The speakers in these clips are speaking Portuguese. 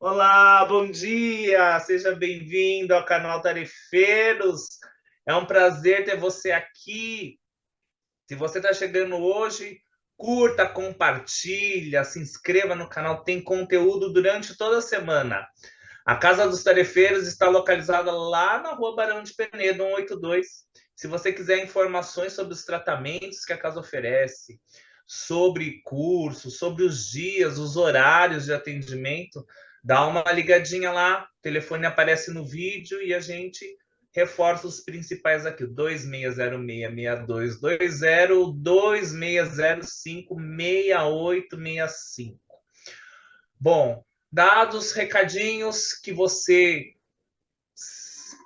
Olá, bom dia! Seja bem-vindo ao canal Tarefeiros. É um prazer ter você aqui. Se você está chegando hoje, curta, compartilha, se inscreva no canal. Tem conteúdo durante toda a semana. A Casa dos Tarefeiros está localizada lá na Rua Barão de Penedo, 182. Se você quiser informações sobre os tratamentos que a casa oferece, sobre cursos, sobre os dias, os horários de atendimento, dá uma ligadinha lá. O telefone aparece no vídeo e a gente reforça os principais aqui: 2606-6220, 2605-6865. Bom, dados os recadinhos, que você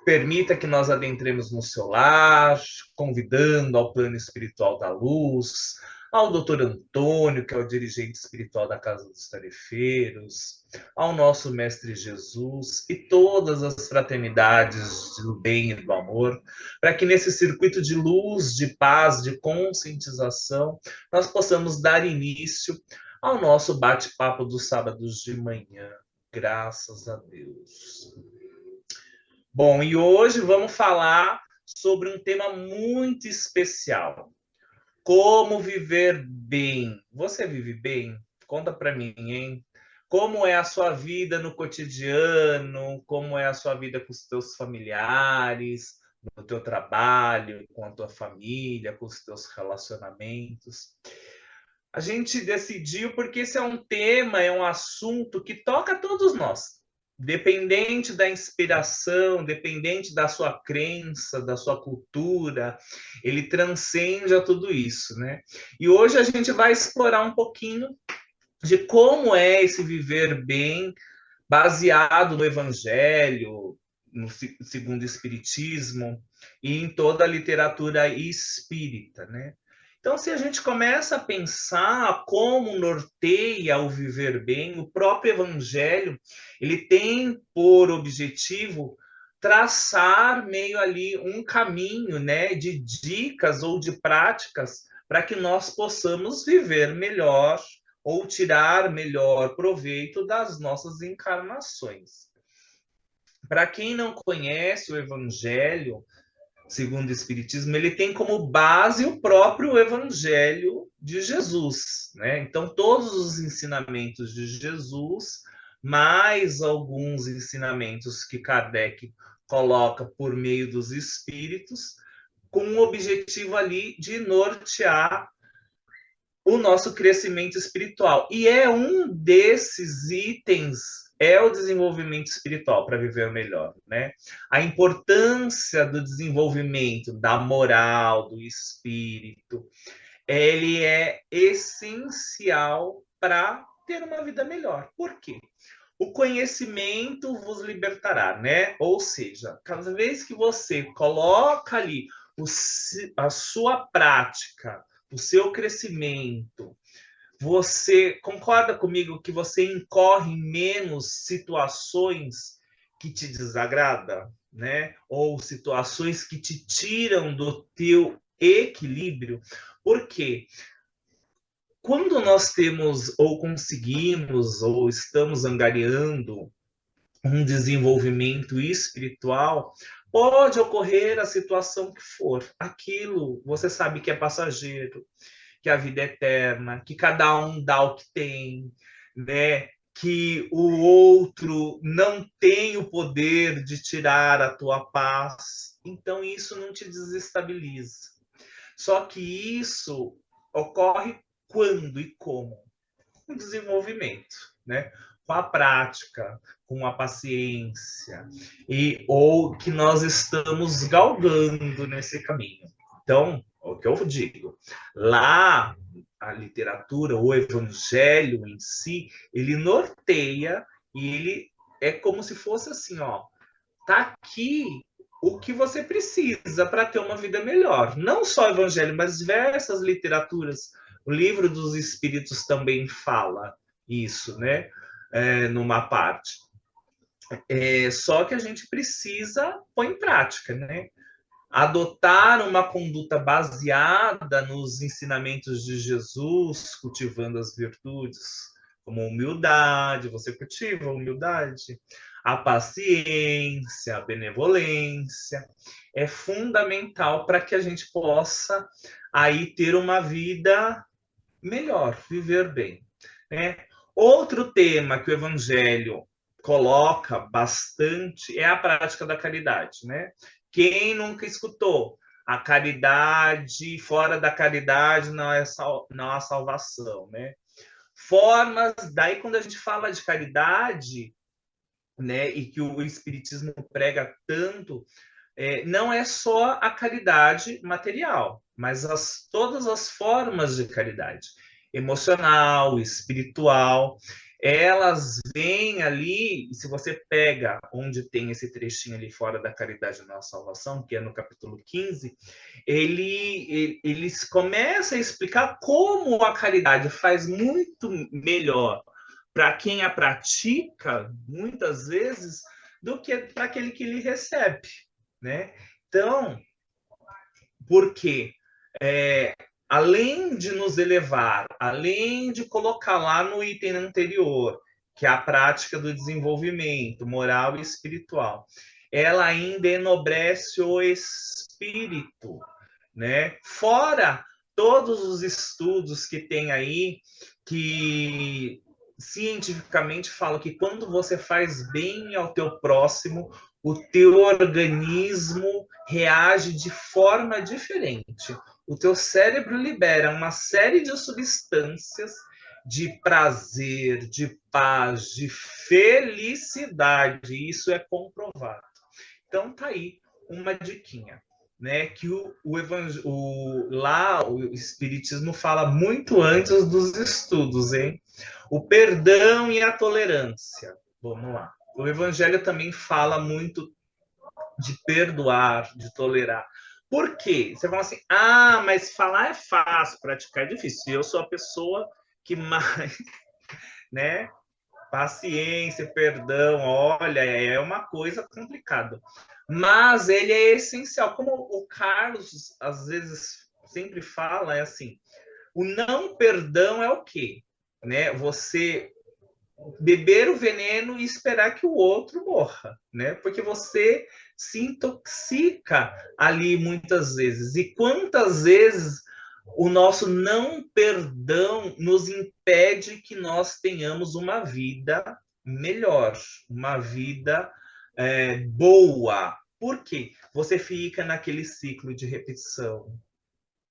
permita que nós adentremos no seu lar, convidando ao plano espiritual da luz, ao doutor Antônio, que é o dirigente espiritual da Casa dos Tarefeiros, ao nosso Mestre Jesus e todas as fraternidades do bem e do amor, para que nesse circuito de luz, de paz, de conscientização, nós possamos dar início ao nosso bate-papo dos sábados de manhã. Graças a Deus. Bom, e hoje vamos falar sobre um tema muito especial. Como viver bem. Você vive bem? Conta para mim, hein? Como é a sua vida no cotidiano? Como é a sua vida com os teus familiares, no teu trabalho, com a tua família, com os teus relacionamentos? A gente decidiu porque esse é um tema, é um assunto que toca a todos nós. Dependente da inspiração, dependente da sua crença, da sua cultura, ele transcende a tudo isso, né? E hoje a gente vai explorar um pouquinho de como é esse viver bem, baseado no Evangelho, no segundo o Espiritismo e em toda a literatura espírita, né? Então, se a gente começa a pensar como norteia o viver bem, o próprio Evangelho, ele tem por objetivo traçar meio ali um caminho, né, de dicas ou de práticas para que nós possamos viver melhor ou tirar melhor proveito das nossas encarnações. Para quem não conhece o Evangelho, segundo o Espiritismo, ele tem como base o próprio Evangelho de Jesus, né? Então, todos os ensinamentos de Jesus, mais alguns ensinamentos que Kardec coloca por meio dos espíritos, com o objetivo ali de nortear o nosso crescimento espiritual. E é um desses itens, é o desenvolvimento espiritual para viver melhor, né? A importância do desenvolvimento da moral, do espírito, ele é essencial para ter uma vida melhor. Por quê? O conhecimento vos libertará, né? Ou seja, cada vez que você coloca ali a sua prática, o seu crescimento, você concorda comigo que você incorre em menos situações que te desagradam, né? Ou situações que te tiram do teu equilíbrio? Por quê? Quando nós temos ou conseguimos ou estamos angariando um desenvolvimento espiritual, pode ocorrer a situação que for. Aquilo você sabe que é passageiro, que a vida é eterna, que cada um dá o que tem, né? Que o outro não tem o poder de tirar a tua paz. Então isso não te desestabiliza. Só que isso ocorre quando e como? Com desenvolvimento, né? Com a prática, com a paciência, e ou que nós estamos galgando nesse caminho. Então, o que eu digo, lá a literatura, o evangelho em si, ele norteia e ele é como se fosse assim, ó, tá aqui o que você precisa para ter uma vida melhor. Não só o evangelho, mas diversas literaturas. O livro dos Espíritos também fala isso, né? Numa parte. Só que a gente precisa pôr em prática, né? Adotar uma conduta baseada nos ensinamentos de Jesus, cultivando as virtudes, como humildade, você cultiva a humildade, a paciência, a benevolência, é fundamental para que a gente possa aí ter uma vida melhor, viver bem, né? Outro tema que o Evangelho coloca bastante é a prática da caridade, né? Quem nunca escutou? A caridade, fora da caridade não há salvação, né? Formas, daí quando a gente fala de caridade, né, e que o Espiritismo prega tanto, não é só a caridade material, mas todas as formas de caridade, emocional, espiritual, elas vêm ali, e se você pega onde tem esse trechinho ali fora da caridade na salvação, que é no capítulo 15, eles começam a explicar como a caridade faz muito melhor para quem a pratica, muitas vezes, do que para aquele que lhe recebe, né? Então, porque além de nos elevar, além de colocar lá no item anterior, que é a prática do desenvolvimento moral e espiritual, ela ainda enobrece o espírito, né? Fora todos os estudos que tem aí, que cientificamente falam que quando você faz bem ao teu próximo, o teu organismo reage de forma diferente. O teu cérebro libera uma série de substâncias de prazer, de paz, de felicidade. Isso é comprovado. Então tá aí uma diquinha, né? Que lá o Espiritismo fala muito antes dos estudos, hein? O perdão e a tolerância. Vamos lá. O Evangelho também fala muito de perdoar, de tolerar. Por quê? Você fala assim, mas falar é fácil, praticar é difícil. Eu sou a pessoa que mais, né? Paciência, perdão, olha, é uma coisa complicada. Mas ele é essencial. Como o Carlos, às vezes, sempre fala, é assim, o não perdão é o quê? Né? Você beber o veneno e esperar que o outro morra, né? Porque você se intoxica ali muitas vezes. E quantas vezes o nosso não perdão nos impede que nós tenhamos uma vida melhor, uma vida boa. Por quê? Você fica naquele ciclo de repetição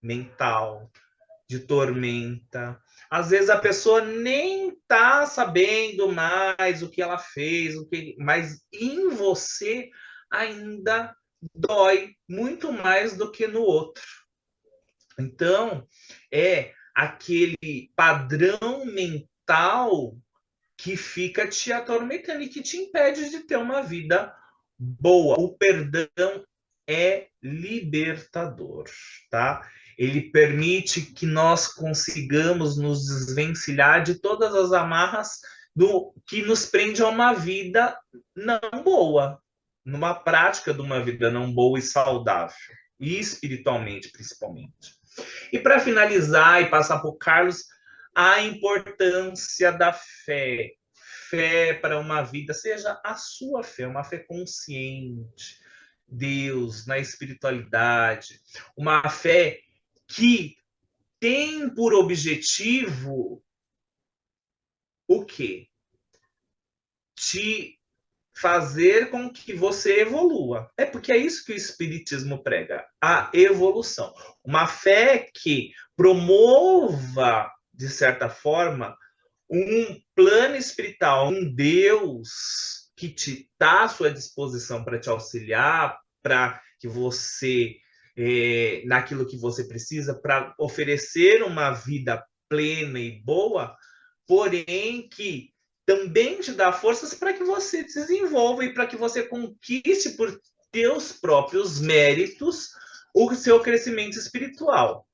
mental, de tormenta. Às vezes a pessoa nem está sabendo mais o que ela fez, mas em você ainda dói muito mais do que no outro. Então, é aquele padrão mental que fica te atormentando e que te impede de ter uma vida boa. O perdão é libertador, tá? Ele permite que nós consigamos nos desvencilhar de todas as amarras que nos prende a uma vida não boa, numa prática de uma vida não boa e saudável, e espiritualmente, principalmente. E para finalizar e passar para o Carlos, a importância da fé. Fé para uma vida, seja a sua fé, uma fé consciente, Deus, na espiritualidade, uma fé que tem por objetivo o quê? Te fazer com que você evolua. É porque é isso que o Espiritismo prega, a evolução. Uma fé que promova, de certa forma, um plano espiritual, um Deus que te está à sua disposição para te auxiliar, para que você, naquilo que você precisa, para oferecer uma vida plena e boa, porém que também te dá forças para que você desenvolva e para que você conquiste por teus próprios méritos o seu crescimento espiritual.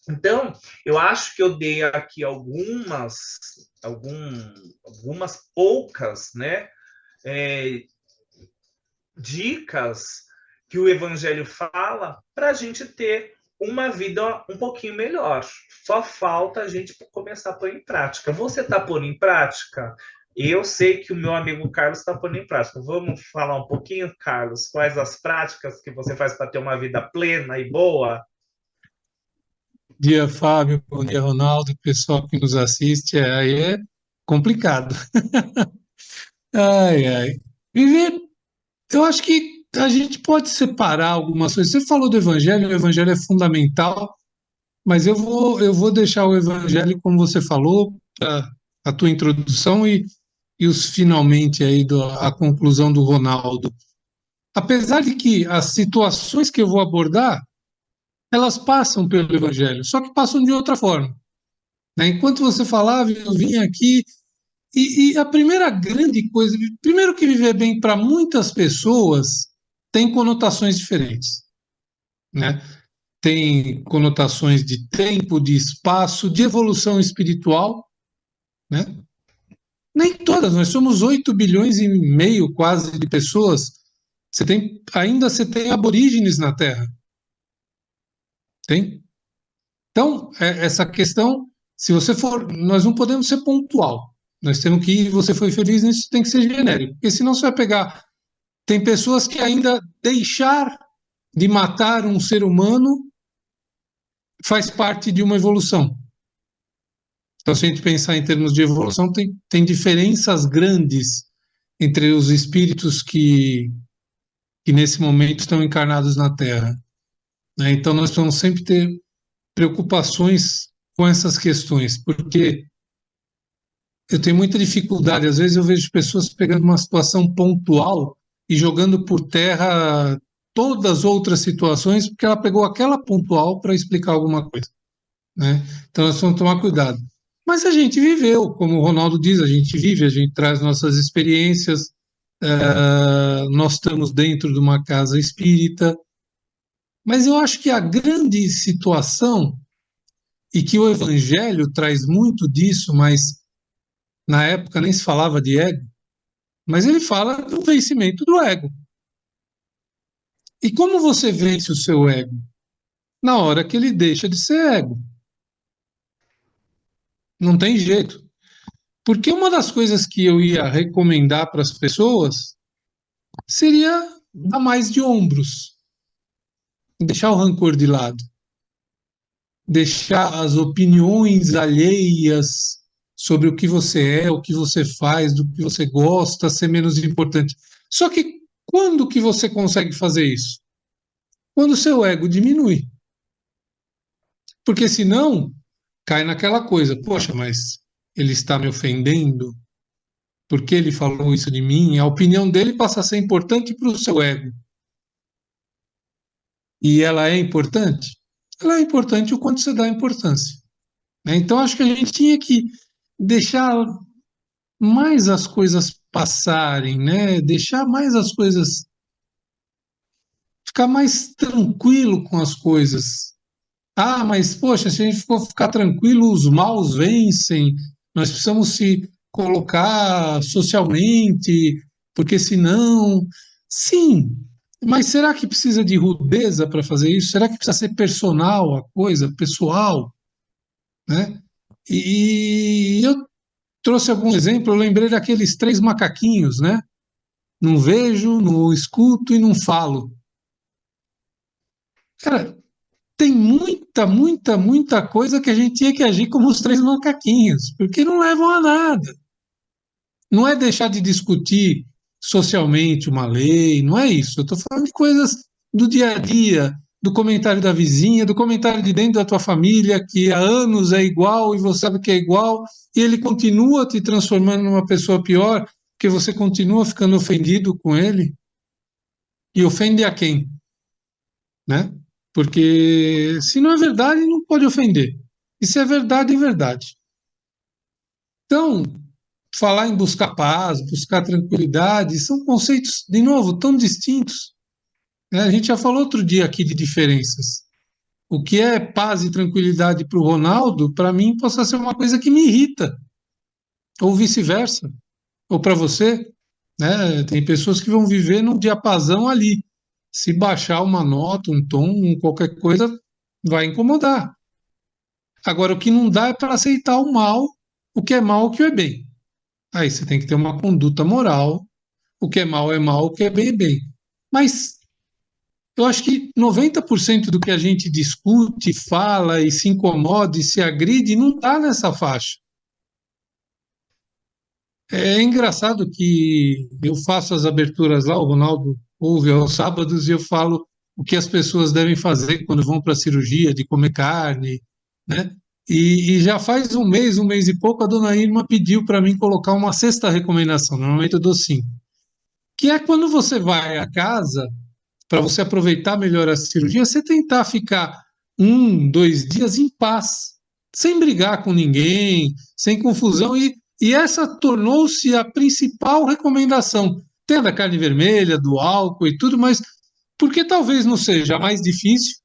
Então, eu acho que eu dei aqui algumas poucas, né, dicas que o Evangelho fala para a gente ter uma vida um pouquinho melhor. Só falta a gente começar a pôr em prática. Você está pondo em prática? Eu sei que o meu amigo Carlos está pondo em prática. Vamos falar um pouquinho, Carlos, quais as práticas que você faz para ter uma vida plena e boa? Bom dia, Fábio. Bom dia, Ronaldo. Pessoal que nos assiste, aí é complicado. Ai, ai. Viver, eu acho que a gente pode separar algumas coisas. Você falou do Evangelho, o Evangelho é fundamental, mas eu vou deixar o Evangelho, como você falou, a tua introdução e os finalmente aí, a conclusão do Ronaldo. Apesar de que as situações que eu vou abordar, elas passam pelo Evangelho, só que passam de outra forma, né? Enquanto você falava, eu vim aqui, e a primeira grande coisa, primeiro que viver bem para muitas pessoas tem conotações diferentes, né? Tem conotações de tempo, de espaço, de evolução espiritual, né? Nem todas, nós somos 8 bilhões e meio quase de pessoas. Você tem aborígenes na Terra, tem? Então, essa questão, se você for, nós não podemos ser pontual. Nós temos que ir, você foi feliz nisso, tem que ser genérico. Porque senão você vai pegar. Tem pessoas que ainda deixar de matar um ser humano faz parte de uma evolução. Então, se a gente pensar em termos de evolução, tem diferenças grandes entre os espíritos que nesse momento estão encarnados na Terra, né? Então, nós vamos sempre ter preocupações com essas questões, porque eu tenho muita dificuldade. Às vezes eu vejo pessoas pegando uma situação pontual e jogando por terra todas as outras situações, porque ela pegou aquela pontual para explicar alguma coisa, né? Então nós vamos tomar cuidado. Mas a gente viveu, como o Ronaldo diz, a gente vive, a gente traz nossas experiências, nós estamos dentro de uma casa espírita, mas eu acho que a grande situação, e que o Evangelho traz muito disso, mas na época nem se falava de ego, mas ele fala do vencimento do ego. E como você vence o seu ego? Na hora que ele deixa de ser ego. Não tem jeito. Porque uma das coisas que eu ia recomendar para as pessoas seria dar mais de ombros, deixar o rancor de lado, deixar as opiniões alheias sobre o que você é, o que você faz, do que você gosta, ser menos importante. Só que quando que você consegue fazer isso? Quando o seu ego diminui. Porque senão cai naquela coisa, poxa, mas ele está me ofendendo, porque ele falou isso de mim, a opinião dele passa a ser importante para o seu ego. E ela é importante? Ela é importante o quanto você dá importância, né? Então acho que a gente tinha que deixar mais as coisas passarem, né? Deixar mais as coisas, ficar mais tranquilo com as coisas. Ah, mas poxa, se a gente for ficar tranquilo, os maus vencem. Nós precisamos se colocar socialmente, porque senão. Sim, mas será que precisa de rudeza para fazer isso? Será que precisa ser personal a coisa, pessoal, né? E eu trouxe algum exemplo, eu lembrei daqueles três macaquinhos, né? Não vejo, não escuto e não falo. Cara, tem muita, muita, muita coisa que a gente tinha que agir como os três macaquinhos, porque não levam a nada. Não é deixar de discutir socialmente uma lei, não é isso. Eu estou falando de coisas do dia a dia, do comentário da vizinha, do comentário de dentro da tua família, que há anos é igual e você sabe que é igual, e ele continua te transformando numa pessoa pior, porque você continua ficando ofendido com ele. E ofende a quem, né? Porque se não é verdade, não pode ofender. E se é verdade, é verdade. Então, falar em buscar paz, buscar tranquilidade, são conceitos, de novo, tão distintos, né? A gente já falou outro dia aqui de diferenças. O que é paz e tranquilidade para o Ronaldo, para mim, possa ser uma coisa que me irrita, ou vice-versa, ou para você, né? Tem pessoas que vão viver num diapasão ali. Se baixar uma nota, um tom, qualquer coisa, vai incomodar. Agora, o que não dá é para aceitar o mal, o que é mal, o que é bem. Aí você tem que ter uma conduta moral, o que é mal, o que é bem é bem. Mas eu acho que 90% do que a gente discute, fala e se incomoda e se agride não está nessa faixa. É engraçado que eu faço as aberturas lá, o Ronaldo ouve aos sábados e eu falo o que as pessoas devem fazer quando vão para a cirurgia de comer carne, né? E já faz um mês e pouco, a dona Irma pediu para mim colocar uma sexta recomendação, normalmente eu dou cinco, que é quando você vai à casa, para você aproveitar melhor a cirurgia, você tentar ficar um, dois dias em paz, sem brigar com ninguém, sem confusão, e essa tornou-se a principal recomendação. Tem a da carne vermelha, do álcool e tudo, mas porque talvez não seja mais difícil,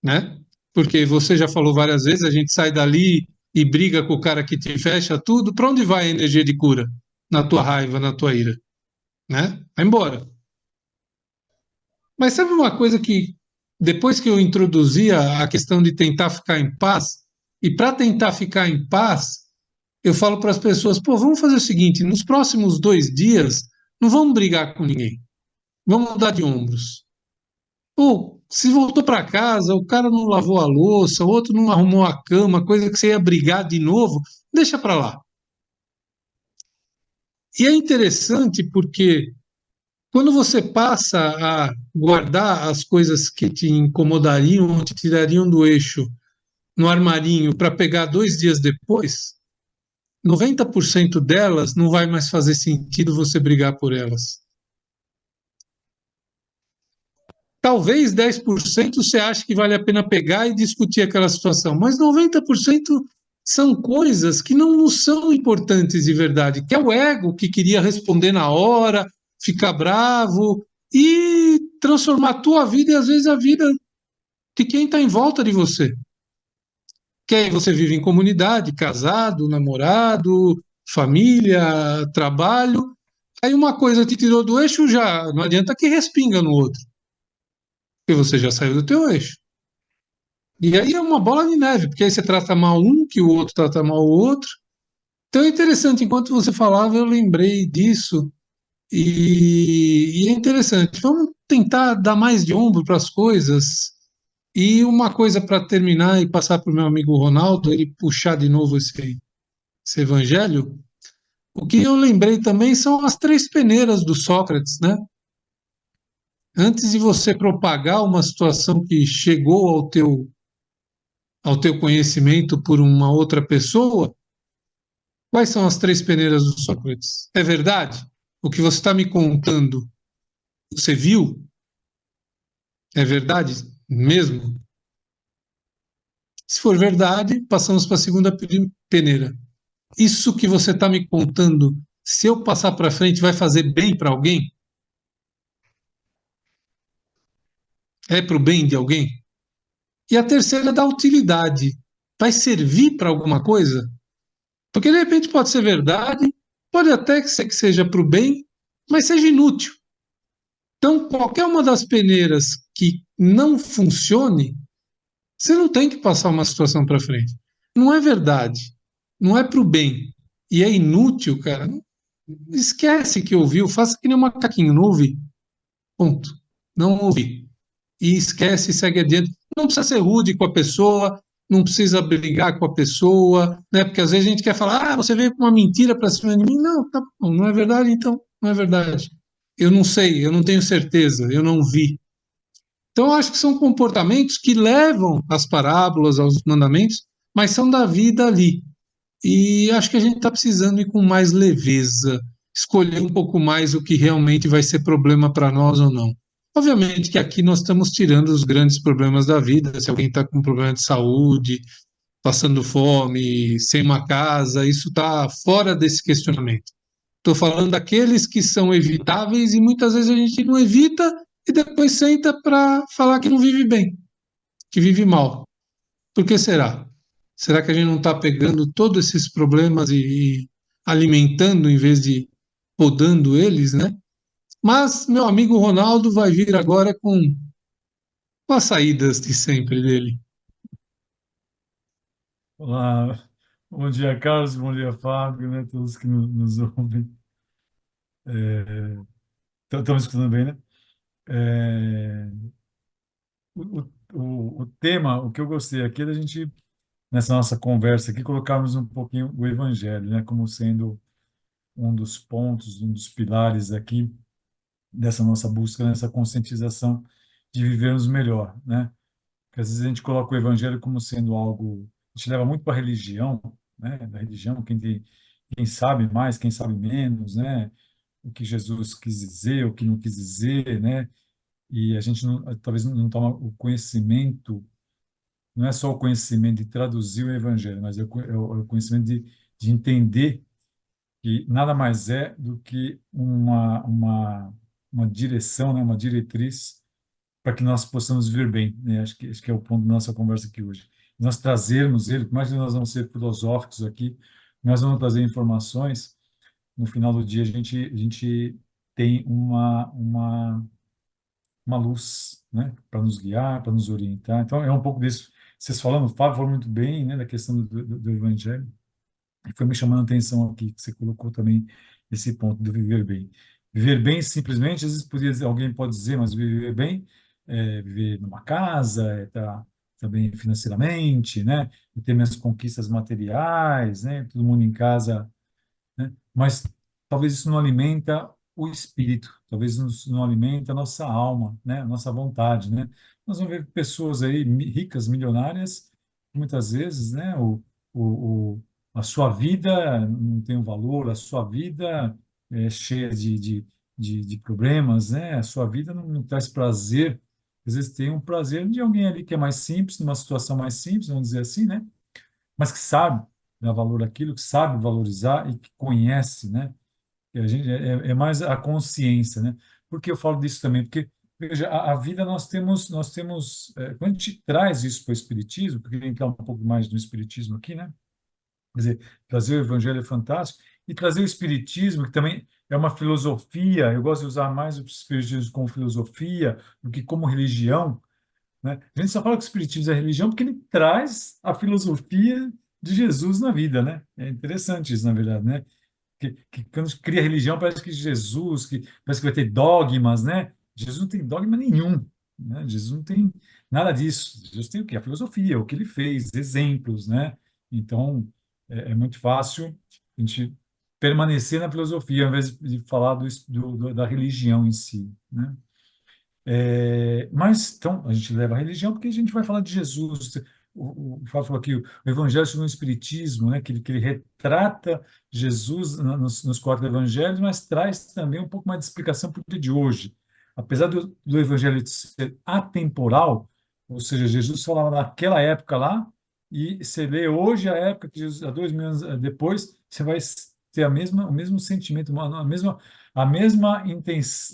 né? Porque você já falou várias vezes, a gente sai dali e briga com o cara que te fecha tudo, para onde vai a energia de cura? Na tua raiva, na tua ira, né? Vai embora. Mas sabe uma coisa que, depois que eu introduzi a questão de tentar ficar em paz, e para tentar ficar em paz, eu falo para as pessoas: pô, vamos fazer o seguinte, nos próximos 2 dias, não vamos brigar com ninguém, vamos dar de ombros. Ou, se voltou para casa, o cara não lavou a louça, o outro não arrumou a cama, coisa que você ia brigar de novo, deixa para lá. E é interessante porque quando você passa a guardar as coisas que te incomodariam, te tirariam do eixo no armarinho para pegar 2 dias depois, 90% delas não vai mais fazer sentido você brigar por elas. Talvez 10% você ache que vale a pena pegar e discutir aquela situação, mas 90% são coisas que não são importantes de verdade, que é o ego que queria responder na hora, ficar bravo e transformar a tua vida e às vezes a vida de quem está em volta de você. Que aí você vive em comunidade, casado, namorado, família, trabalho. Aí uma coisa te tirou do eixo, já não adianta que respinga no outro, porque você já saiu do teu eixo. E aí é uma bola de neve, porque aí você trata mal um, que o outro trata mal o outro. Então é interessante, enquanto você falava, eu lembrei disso, e é interessante. Vamos tentar dar mais de ombro para as coisas. E uma coisa para terminar e passar para o meu amigo Ronaldo, ele puxar de novo esse evangelho. O que eu lembrei também são as três peneiras do Sócrates, né? Antes de você propagar uma situação que chegou ao teu conhecimento por uma outra pessoa, quais são as três peneiras do Sócrates? É verdade? O que você está me contando, você viu? É verdade mesmo? Se for verdade, passamos para a segunda peneira. Isso que você está me contando, se eu passar para frente, vai fazer bem para alguém? É para o bem de alguém? E a terceira da utilidade. Vai servir para alguma coisa? Porque de repente pode ser verdade, pode até ser que seja para o bem, mas seja inútil. Então, qualquer uma das peneiras que não funcione, você não tem que passar uma situação para frente. Não é verdade, não é para o bem e é inútil, cara. Esquece que ouviu, faça que nem um macaquinho, não ouvi. Ponto. Não ouvi. E esquece e segue adiante. Não precisa ser rude com a pessoa, não precisa brigar com a pessoa, né? Porque às vezes a gente quer falar, você veio com uma mentira para cima de mim. Não, tá bom, não é verdade, então, não é verdade. Eu não sei, eu não tenho certeza, eu não vi. Então, eu acho que são comportamentos que levam às parábolas, aos mandamentos, mas são da vida ali. E acho que a gente está precisando ir com mais leveza, escolher um pouco mais o que realmente vai ser problema para nós ou não. Obviamente que aqui nós estamos tirando os grandes problemas da vida. Se alguém está com problema de saúde, passando fome, sem uma casa, isso está fora desse questionamento. Estou falando daqueles que são evitáveis e muitas vezes a gente não evita e depois senta para falar que não vive bem, que vive mal. Por que será? Será que a gente não está pegando todos esses problemas e alimentando em vez de podando eles, né? Mas meu amigo Ronaldo vai vir agora com com as saídas de sempre dele. Olá, bom dia, Carlos, bom dia, Fábio, né? Todos que nos ouvem. Estão me escutando bem, né? É, o tema, o que eu gostei aqui é da gente, nessa nossa conversa aqui, colocarmos um pouquinho o Evangelho, né? Como sendo um dos pontos, um dos pilares aqui dessa nossa busca, nessa conscientização de vivermos melhor, né? Porque às vezes a gente coloca o Evangelho como sendo algo, a gente leva muito para a religião, né? Da religião, quem sabe mais, quem sabe menos, né? O que Jesus quis dizer, o que não quis dizer, né? E a gente não, talvez não toma o conhecimento, não é só o conhecimento de traduzir o Evangelho, mas é o conhecimento de entender que nada mais é do que uma direção, né? Uma diretriz para que nós possamos viver bem, né? Acho que é o ponto da nossa conversa aqui hoje. Nós trazermos ele, por mais que nós vamos ser filosóficos aqui, nós vamos trazer informações, no final do dia a gente tem uma luz, né, para nos guiar, para nos orientar. Então, é um pouco disso. Vocês falando, o Fábio falou muito bem, né, da questão do Evangelho, e foi me chamando a atenção aqui, que você colocou também esse ponto do viver bem. Viver bem, simplesmente, às vezes alguém pode dizer, mas viver bem é viver numa casa, é tá bem financeiramente, né, é ter minhas conquistas materiais, né, todo mundo em casa, né? Mas talvez isso não alimenta o espírito, talvez isso não alimenta a nossa alma, né? A nossa vontade, né? Nós vamos ver pessoas aí ricas, milionárias, muitas vezes, né? A sua vida não tem um valor, a sua vida é cheia de problemas, né? A sua vida não traz prazer. Às vezes tem um prazer de alguém ali que é mais simples, numa situação mais simples, vamos dizer assim, né? Mas que sabe dar valor àquilo, que sabe valorizar e que conhece, né? E a gente, é mais a consciência, né? Por que eu falo disso também? Porque, veja, a vida quando a gente traz isso para o Espiritismo, porque entrar um pouco mais no Espiritismo aqui, né? Quer dizer, trazer o Evangelho é fantástico, e trazer o Espiritismo, que também é uma filosofia, eu gosto de usar mais o Espiritismo como filosofia do que como religião, né? A gente só fala que o Espiritismo é religião porque ele traz a filosofia de Jesus na vida, né? É interessante isso, na verdade, né? Que quando cria religião parece que Jesus, que parece que vai ter dogmas, né? Jesus não tem dogma nenhum, né? Jesus não tem nada disso. Jesus tem o quê? A filosofia, o que ele fez, exemplos, né? Então, é muito fácil a gente permanecer na filosofia ao invés de falar da religião em si, né? Mas, então, a gente leva a religião porque a gente vai falar de Jesus. O Fábio falou aqui, o Evangelho segundo o Espiritismo, né, que ele retrata Jesus nos quatro evangelhos, mas traz também um pouco mais de explicação para o dia de hoje. Apesar do Evangelho ser atemporal, ou seja, Jesus falava naquela época lá, e você lê hoje a época que Jesus, há 2000 anos depois, você vai ter o mesmo sentimento, a mesma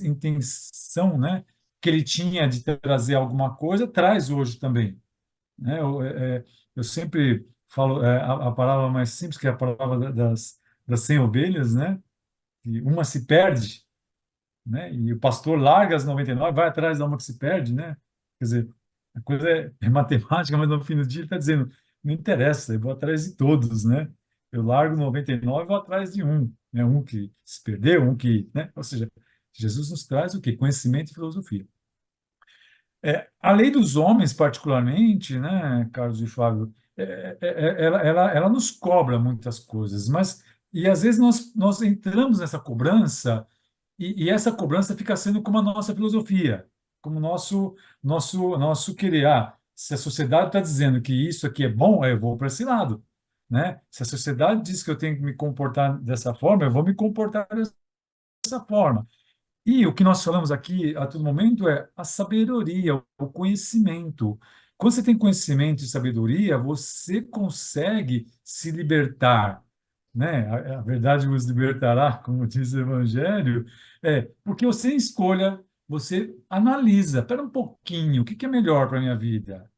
intenção, né? Que ele tinha de trazer alguma coisa, traz hoje também, né? Eu sempre falo a palavra mais simples, que é a palavra das 100 ovelhas, né? E uma se perde, né? E o pastor larga as 99, vai atrás da uma que se perde, né? Quer dizer, a coisa é matemática, mas no fim do dia ele está dizendo, não interessa, eu vou atrás de todos, né? Eu largo 99 e vou atrás de um, né? Um que se perdeu, um que, né? Ou seja, Jesus nos traz o quê? Conhecimento e filosofia. A lei dos homens, particularmente, né, Carlos e Fábio, ela nos cobra muitas coisas, mas e às vezes nós entramos nessa cobrança e essa cobrança fica sendo como a nossa filosofia, como nosso querer. Se a sociedade está dizendo que isso aqui é bom, eu vou para esse lado, né? Se a sociedade diz que eu tenho que me comportar dessa forma, eu vou me comportar dessa forma. E o que nós falamos aqui a todo momento é a sabedoria, o conhecimento. Quando você tem conhecimento e sabedoria, você consegue se libertar, né? A verdade vos libertará, como diz o Evangelho, porque você escolha, você analisa, espera um pouquinho, o que é melhor para a minha vida?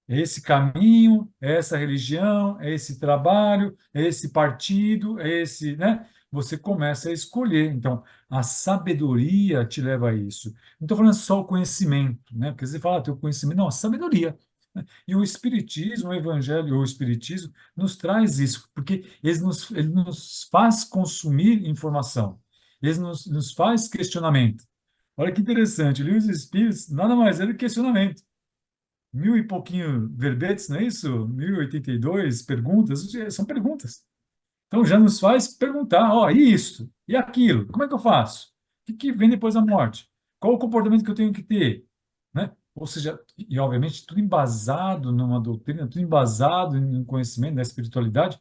É esse caminho, é essa religião, é esse trabalho, é esse partido, é esse, né? você começa a escolher. Então, a sabedoria te leva a isso. Não estou falando só o conhecimento, né? Porque você fala, teu conhecimento, não, a sabedoria. Né? E o Espiritismo, o Evangelho, o Espiritismo, nos traz isso, porque ele nos faz consumir informação, ele nos faz questionamento. Olha que interessante, o livro dos Espíritos nada mais é do que questionamento. Mil e pouquinho verbetes, não é isso? 1082 perguntas, são perguntas. Então já nos faz perguntar, ó, e isso? E aquilo? Como é que eu faço? O que vem depois da morte? Qual o comportamento que eu tenho que ter? Né? Ou seja, e obviamente tudo embasado numa doutrina, tudo embasado em um conhecimento da espiritualidade,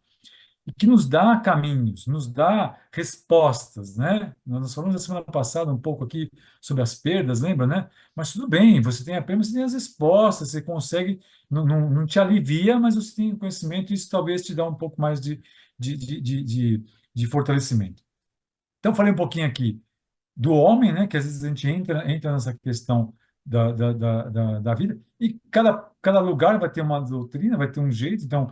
e que nos dá caminhos, nos dá respostas, né? Nós falamos na semana passada um pouco aqui sobre as perdas, lembra, né? Mas tudo bem, você tem a perda, você tem as respostas, você consegue, não te alivia, mas você tem conhecimento e isso talvez te dá um pouco mais de, de, de, de, de fortalecimento. Então, falei um pouquinho aqui do homem, né? Que às vezes a gente entra nessa questão da vida, e cada lugar vai ter uma doutrina, vai ter um jeito. Então,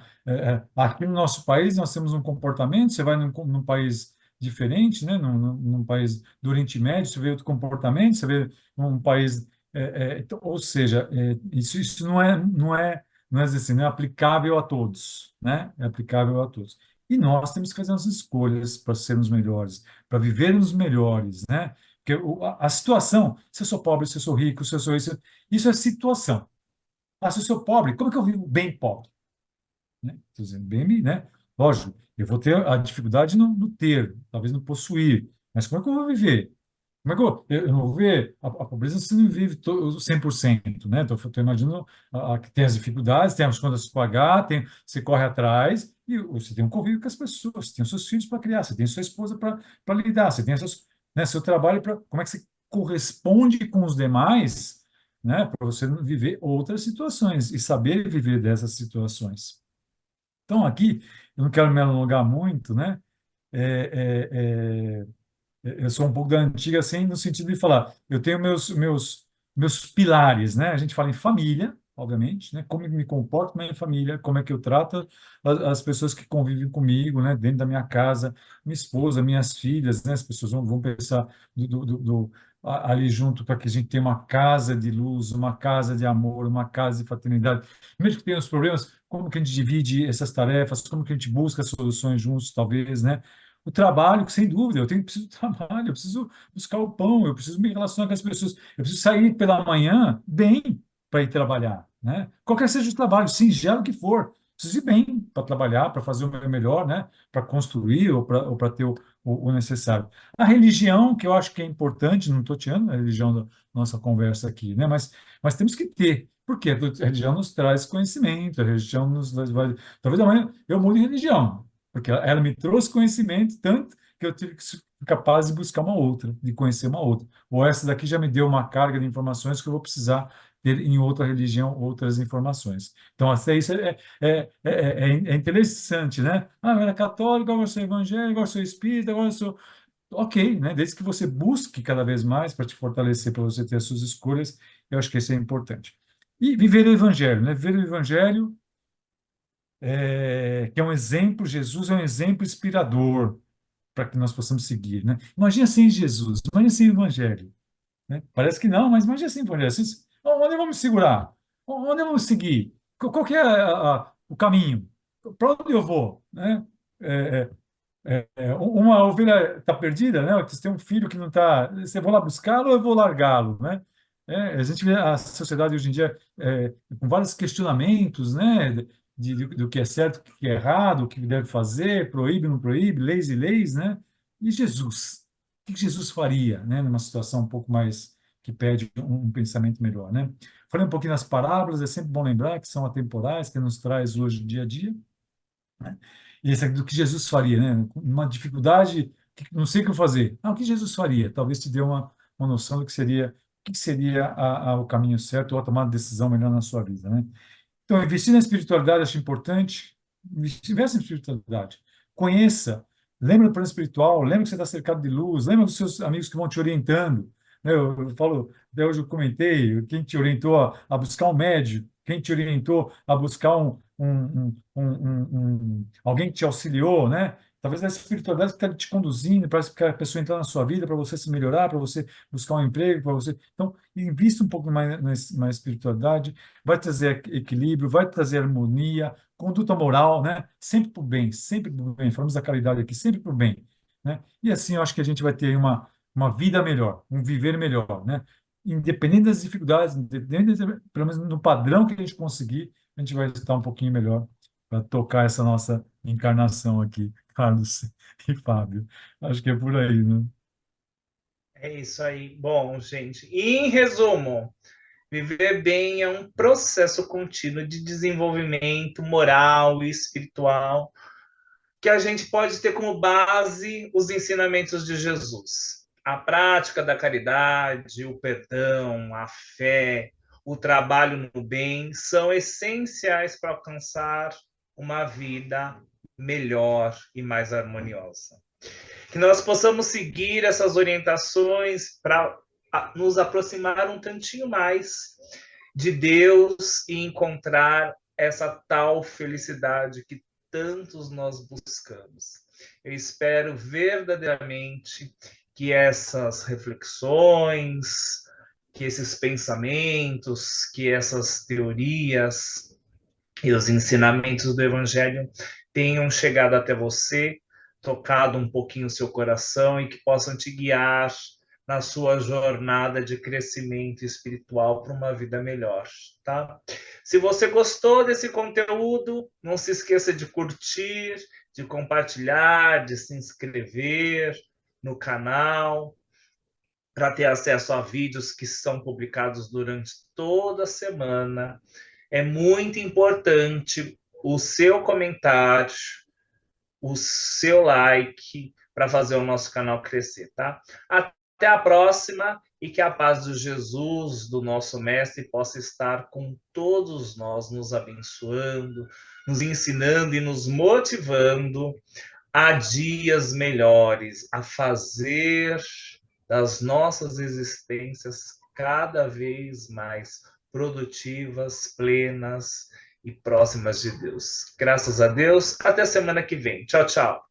aqui no nosso país, nós temos um comportamento, você vai num país diferente, né? Num país do Oriente Médio, você vê outro comportamento, você vê um país. Então, ou seja, isso não é assim, não é aplicável a todos, né? É aplicável a todos. E nós temos que fazer as escolhas para sermos melhores, para vivermos melhores, né? Porque a situação, se eu sou pobre, se eu sou rico, se eu sou isso é situação. Ah, se eu sou pobre, como é que eu vivo bem pobre? Né? Estou dizendo bem, né? Lógico, eu vou ter a dificuldade no ter, talvez no possuir, mas como é que eu vou viver? Como é que eu não vou ver a pobreza, você não vive 100%, né? Então, eu imagino que tem as dificuldades, tem as contas para pagar, você corre atrás e você tem um convívio com as pessoas, você tem os seus filhos para criar, você tem sua esposa para lidar, você tem seu trabalho para... Como é que você corresponde com os demais, né? Para você viver outras situações e saber viver dessas situações. Então, aqui, eu não quero me alongar muito, né? É, é, eu sou um pouco da antiga, assim, no sentido de falar, eu tenho meus pilares, né? A gente fala em família, obviamente, né? Como eu me comporto na minha família, como é que eu trato as pessoas que convivem comigo, né? Dentro da minha casa, minha esposa, minhas filhas, né? As pessoas vão pensar ali junto para que a gente tenha uma casa de luz, uma casa de amor, uma casa de fraternidade. Mesmo que tenha os problemas, como que a gente divide essas tarefas, como que a gente busca soluções juntos, talvez, né? O trabalho, sem dúvida, preciso de trabalho, eu preciso buscar o pão, eu preciso me relacionar com as pessoas, eu preciso sair pela manhã bem para ir trabalhar, né? Qualquer seja o trabalho, singelo que for, preciso ir bem para trabalhar, para fazer o meu melhor, né? Para construir ou para ter o necessário. A religião, que eu acho que é importante, não estou tirando a religião da nossa conversa aqui, né? Mas temos que ter. Por quê? A religião nos traz conhecimento, a religião vai... Talvez amanhã eu mude de religião, porque ela me trouxe conhecimento tanto que eu tive que ser capaz de buscar uma outra, de conhecer uma outra. Ou essa daqui já me deu uma carga de informações que eu vou precisar ter em outra religião outras informações. Então, até isso é interessante, né? Ah, eu era católico, agora eu sou evangélico, agora eu sou espírita, agora eu sou... Ok, né? Desde que você busque cada vez mais para te fortalecer, para você ter as suas escolhas, eu acho que isso é importante. E viver o evangelho, né? Viver o evangelho que é um exemplo, Jesus é um exemplo inspirador para que nós possamos seguir, né? Imagina sem Jesus, imagina sem o Evangelho, né? Parece que não, mas imagina sem o Evangelho. Onde vamos segurar? Onde vamos seguir? Qual que é o caminho? Para onde eu vou, né? É, uma ovelha está perdida, né? Você tem um filho que não está. Você vou lá buscá-lo ou eu vou largá-lo, né? A gente vê a sociedade hoje em dia com vários questionamentos, né? Do que é certo, o que é errado, o que deve fazer, proíbe, não proíbe, leis e leis, né? E Jesus? O que Jesus faria, né? Numa situação um pouco mais que pede um pensamento melhor, né? Falei um pouquinho das parábolas, é sempre bom lembrar que são atemporais, que nos traz hoje o dia a dia, né? E esse aqui do que Jesus faria, né? Uma dificuldade, não sei o que fazer. Ah, o que Jesus faria? Talvez te dê uma noção do que seria, o que seria o caminho certo ou a tomada de decisão melhor na sua vida, né? Então, investir na espiritualidade acho importante. Investe na espiritualidade. Conheça. Lembra do plano espiritual. Lembra que você está cercado de luz. Lembra dos seus amigos que vão te orientando. Né? Eu falo, até hoje eu comentei, quem te orientou a buscar um médico, quem te orientou a buscar alguém que te auxiliou, né? Talvez a espiritualidade que está te conduzindo para a pessoa entrar na sua vida, para você se melhorar, para você buscar um emprego, para você. Então, invista um pouco mais na espiritualidade, vai trazer equilíbrio, vai trazer harmonia, conduta moral, né? Sempre para o bem, sempre para o bem. Falamos da caridade aqui, sempre para o bem, né? E assim eu acho que a gente vai ter uma vida melhor, um viver melhor, né? Independente das dificuldades, pelo menos no padrão que a gente conseguir, a gente vai estar um pouquinho melhor para tocar essa nossa encarnação aqui, Carlos e Fábio. Acho que é por aí, né? É isso aí. Bom, gente, e em resumo, viver bem é um processo contínuo de desenvolvimento moral e espiritual que a gente pode ter como base os ensinamentos de Jesus. A prática da caridade, o perdão, a fé, o trabalho no bem são essenciais para alcançar uma vida melhor e mais harmoniosa. Que nós possamos seguir essas orientações para nos aproximar um tantinho mais de Deus e encontrar essa tal felicidade que tantos nós buscamos. Eu espero verdadeiramente que essas reflexões, que esses pensamentos, que essas teorias e os ensinamentos do Evangelho tenham chegado até você, tocado um pouquinho o seu coração e que possam te guiar na sua jornada de crescimento espiritual para uma vida melhor, tá? Se você gostou desse conteúdo, não se esqueça de curtir, de compartilhar, de se inscrever no canal para ter acesso a vídeos que são publicados durante toda a semana. É muito importante o seu comentário, o seu like para fazer o nosso canal crescer, tá? Até a próxima e que a paz de Jesus, do nosso Mestre, possa estar com todos nós, nos abençoando, nos ensinando e nos motivando a dias melhores, a fazer das nossas existências cada vez mais produtivas, plenas e próximas de Deus. Graças a Deus. Até semana que vem. Tchau, tchau.